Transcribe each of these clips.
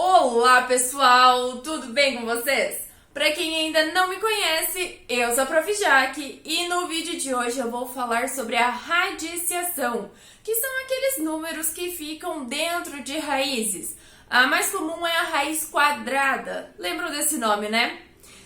Olá pessoal, tudo bem com vocês? Para quem ainda não me conhece, eu sou a Prof. Jaque e no vídeo de hoje eu vou falar sobre a radiciação, que são aqueles números que ficam dentro de raízes. A mais comum é a raiz quadrada, lembram desse nome, né?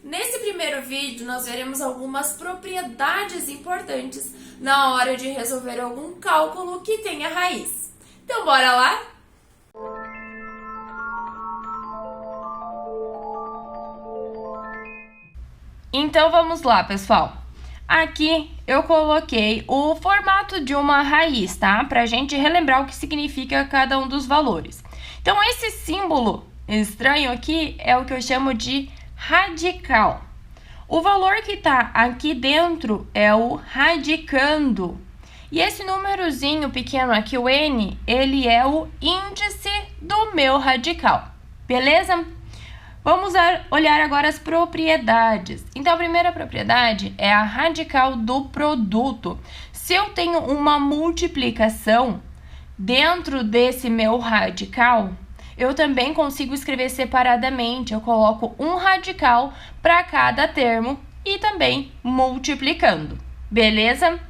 Nesse primeiro vídeo nós veremos algumas propriedades importantes na hora de resolver algum cálculo que tenha raiz. Então bora lá? Então vamos lá, pessoal. Aqui eu coloquei o formato de uma raiz, tá? Pra gente relembrar o que significa cada um dos valores. Então esse símbolo estranho aqui é o que eu chamo de radical. O valor que tá aqui dentro é o radicando. E esse númerozinho pequeno aqui, o N, ele é o índice do meu radical. Beleza? Vamos olhar agora as propriedades. Então, a primeira propriedade é a radical do produto. Se eu tenho uma multiplicação dentro desse meu radical, eu também consigo escrever separadamente. Eu coloco um radical para cada termo e também multiplicando. Beleza?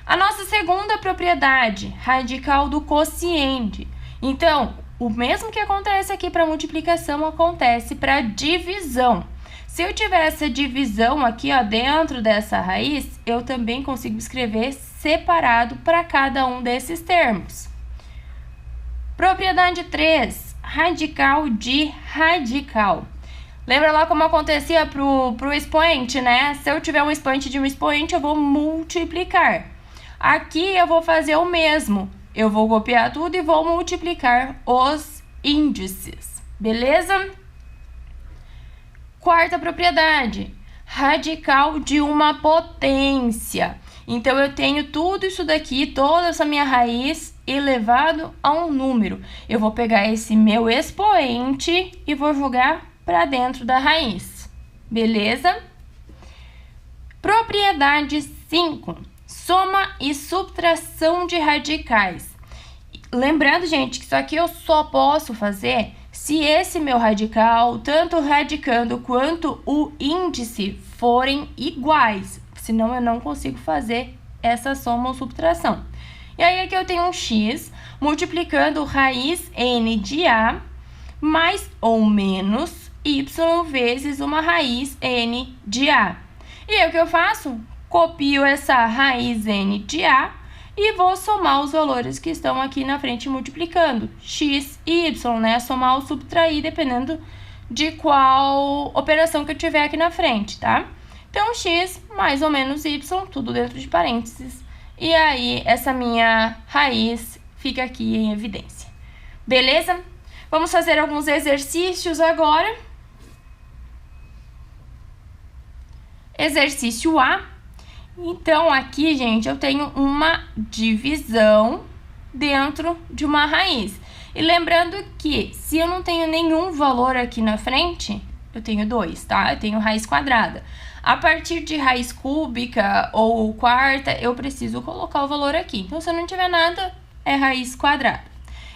A nossa segunda propriedade, radical do quociente. Então, o mesmo que acontece aqui para multiplicação, acontece para divisão. Se eu tiver essa divisão aqui, ó, dentro dessa raiz, eu também consigo escrever separado para cada um desses termos. Propriedade 3, radical de radical. Lembra lá como acontecia pro expoente, né? Se eu tiver um expoente de um expoente, eu vou multiplicar. Aqui eu vou fazer o mesmo. Eu vou copiar tudo e vou multiplicar os índices, beleza? Quarta propriedade, radical de uma potência. Então, eu tenho tudo isso daqui, toda essa minha raiz elevado a um número. Eu vou pegar esse meu expoente e vou jogar para dentro da raiz, beleza? Propriedade 5. Soma e subtração de radicais. Lembrando, gente, que isso aqui eu só posso fazer se esse meu radical, tanto o radicando quanto o índice, forem iguais. Senão eu não consigo fazer essa soma ou subtração. E aí aqui eu tenho um x multiplicando raiz n de a mais ou menos y vezes uma raiz n de a. E aí o que eu faço? Copio essa raiz n de a e vou somar os valores que estão aqui na frente multiplicando. X e y, né? Somar ou subtrair, dependendo de qual operação que eu tiver aqui na frente, tá? Então, x mais ou menos y, tudo dentro de parênteses. E aí, essa minha raiz fica aqui em evidência. Beleza? Vamos fazer alguns exercícios agora. Exercício A. Então, aqui, gente, eu tenho uma divisão dentro de uma raiz. E lembrando que, se eu não tenho nenhum valor aqui na frente, eu tenho 2, tá? Eu tenho raiz quadrada. A partir de raiz cúbica ou quarta, eu preciso colocar o valor aqui. Então, se eu não tiver nada, é raiz quadrada.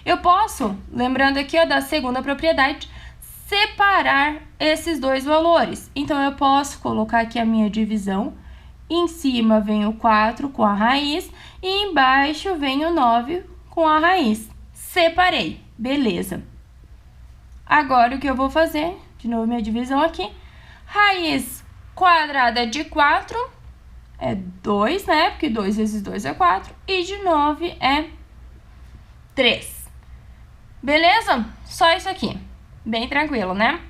Eu posso, lembrando aqui, ó, da segunda propriedade, separar esses dois valores. Então, eu posso colocar aqui a minha divisão. Em cima vem o 4 com a raiz e embaixo vem o 9 com a raiz. Separei, beleza. Agora, o que eu vou fazer? De novo, minha divisão aqui. Raiz quadrada de 4 é 2, né? Porque 2 vezes 2 é 4. E de 9 é 3. Beleza? Só isso aqui. Bem tranquilo, né?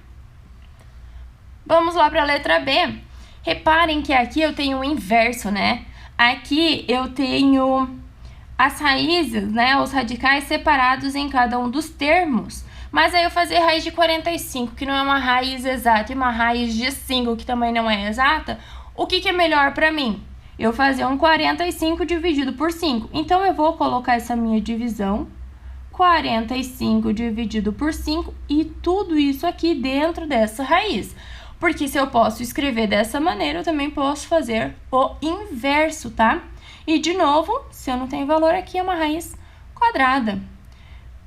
Vamos lá para a letra B. Reparem que aqui eu tenho o inverso, né? Aqui eu tenho as raízes, né? Os radicais separados em cada um dos termos. Mas aí eu fazer raiz de 45, que não é uma raiz exata, e uma raiz de 5, que também não é exata, o que é melhor para mim? Eu fazer um 45 dividido por 5. Então, eu vou colocar essa minha divisão, 45 dividido por 5, e tudo isso aqui dentro dessa raiz. Porque se eu posso escrever dessa maneira, eu também posso fazer o inverso, tá? E, de novo, se eu não tenho valor aqui, é uma raiz quadrada.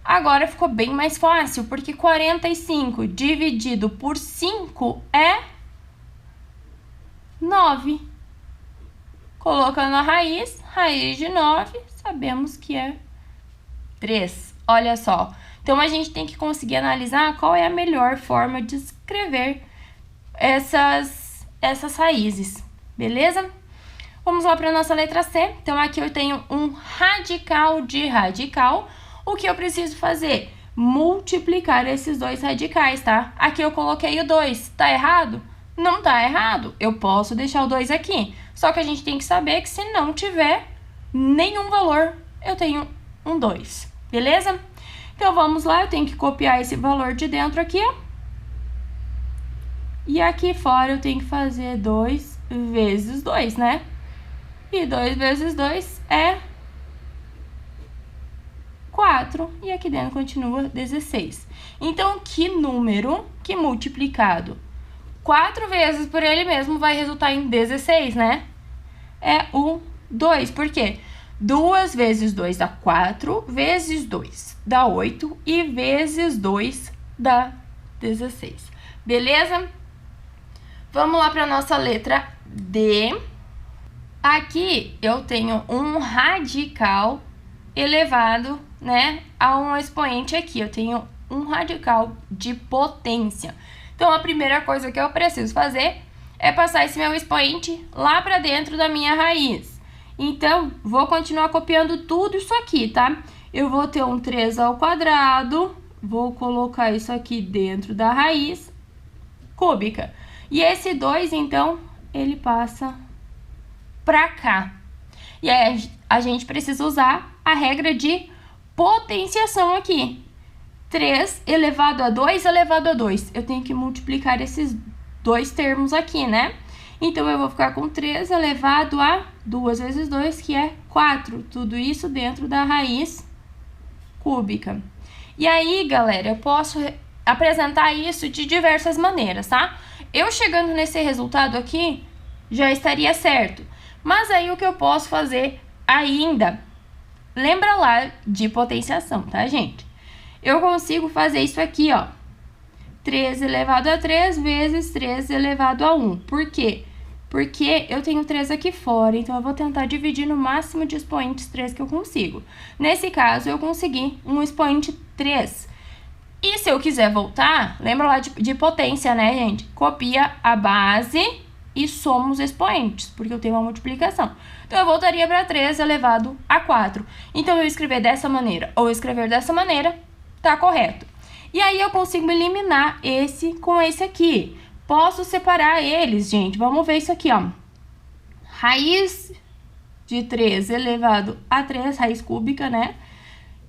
Agora ficou bem mais fácil, porque 45 dividido por 5 é 9. Colocando a raiz de 9, sabemos que é 3. Olha só. Então, a gente tem que conseguir analisar qual é a melhor forma de escrever essas raízes, beleza? Vamos lá para a nossa letra C. Então, aqui eu tenho um radical de radical. O que eu preciso fazer? Multiplicar esses dois radicais, tá? Aqui eu coloquei o 2. Tá errado? Não tá errado. Eu posso deixar o 2 aqui. Só que a gente tem que saber que se não tiver nenhum valor, eu tenho um 2. Beleza? Então, vamos lá. Eu tenho que copiar esse valor de dentro aqui, ó. E aqui fora eu tenho que fazer 2 vezes 2, né? E 2 vezes 2 é 4. E aqui dentro continua 16. Então, que número que multiplicado 4 vezes por ele mesmo vai resultar em 16, né? É o 2. Por quê? 2 vezes 2 dá 4, vezes 2 dá 8 e vezes 2 dá 16. Beleza? Vamos lá para a nossa letra D. Aqui eu tenho um radical elevado, né, a um expoente aqui. Eu tenho um radical de potência. Então, a primeira coisa que eu preciso fazer é passar esse meu expoente lá para dentro da minha raiz. Então, vou continuar copiando tudo isso aqui, tá? Eu vou ter um 3 ao quadrado, vou colocar isso aqui dentro da raiz cúbica. E esse 2, então, ele passa pra cá. E aí, a gente precisa usar a regra de potenciação aqui. 3 elevado a 2 elevado a 2. Eu tenho que multiplicar esses dois termos aqui, né? Então, eu vou ficar com 3 elevado a 2 vezes 2, que é 4. Tudo isso dentro da raiz cúbica. E aí, galera, eu posso apresentar isso de diversas maneiras, tá? Eu chegando nesse resultado aqui, já estaria certo. Mas aí, o que eu posso fazer ainda? Lembra lá de potenciação, tá, gente? Eu consigo fazer isso aqui, ó. 3 elevado a 3 vezes 3 elevado a 1. Por quê? Porque eu tenho 3 aqui fora, então eu vou tentar dividir no máximo de expoentes 3 que eu consigo. Nesse caso, eu consegui um expoente 3. E se eu quiser voltar, lembra lá de potência, né, gente? Copia a base e soma os expoentes, porque eu tenho uma multiplicação. Então, eu voltaria para 3 elevado a 4. Então, eu escrever dessa maneira ou escrever dessa maneira, tá correto. E aí, eu consigo eliminar esse com esse aqui. Posso separar eles, gente. Vamos ver isso aqui, ó. Raiz de 3 elevado a 3, raiz cúbica, né?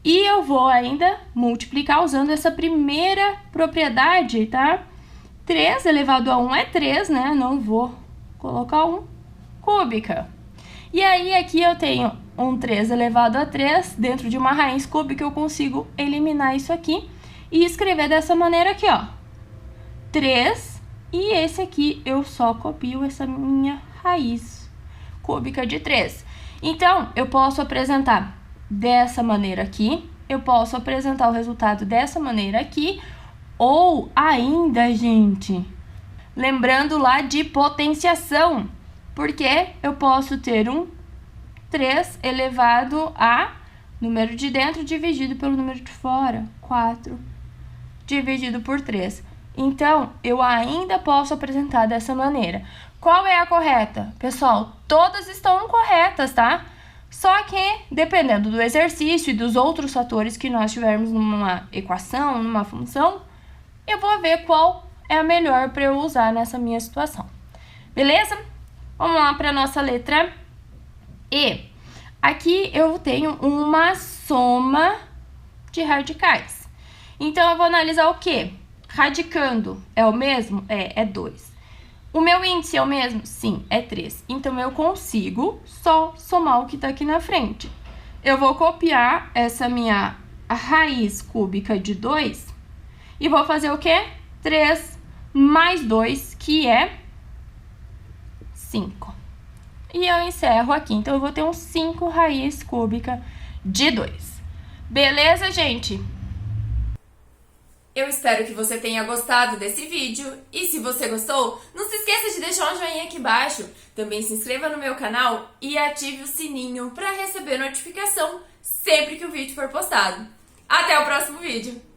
E eu vou ainda multiplicar usando essa primeira propriedade, tá? 3 elevado a 1 é 3, né? Não vou colocar 1, cúbica. E aí, aqui eu tenho um 3 elevado a 3, dentro de uma raiz cúbica eu consigo eliminar isso aqui e escrever dessa maneira aqui, ó. 3, e esse aqui eu só copio essa minha raiz cúbica de 3. Então, eu posso apresentar dessa maneira aqui, eu posso apresentar o resultado dessa maneira aqui, ou ainda, gente, lembrando lá de potenciação, porque eu posso ter um 3 elevado a número de dentro dividido pelo número de fora, 4 dividido por 3. Então, eu ainda posso apresentar dessa maneira. Qual é a correta? Pessoal, todas estão corretas, tá? Só que, dependendo do exercício e dos outros fatores que nós tivermos numa equação, numa função, eu vou ver qual é a melhor para eu usar nessa minha situação. Beleza? Vamos lá para a nossa letra E. Aqui eu tenho uma soma de radicais. Então, eu vou analisar o quê? Radicando é o mesmo? É 2. O meu índice é o mesmo? Sim, é 3. Então, eu consigo só somar o que está aqui na frente. Eu vou copiar essa minha raiz cúbica de 2 e vou fazer o quê? 3 mais 2, que é 5. E eu encerro aqui. Então, eu vou ter um 5 raiz cúbica de 2. Beleza, gente? Eu espero que você tenha gostado desse vídeo e se você gostou, não se esqueça de deixar um joinha aqui embaixo. Também se inscreva no meu canal e ative o sininho para receber notificação sempre que o vídeo for postado. Até o próximo vídeo!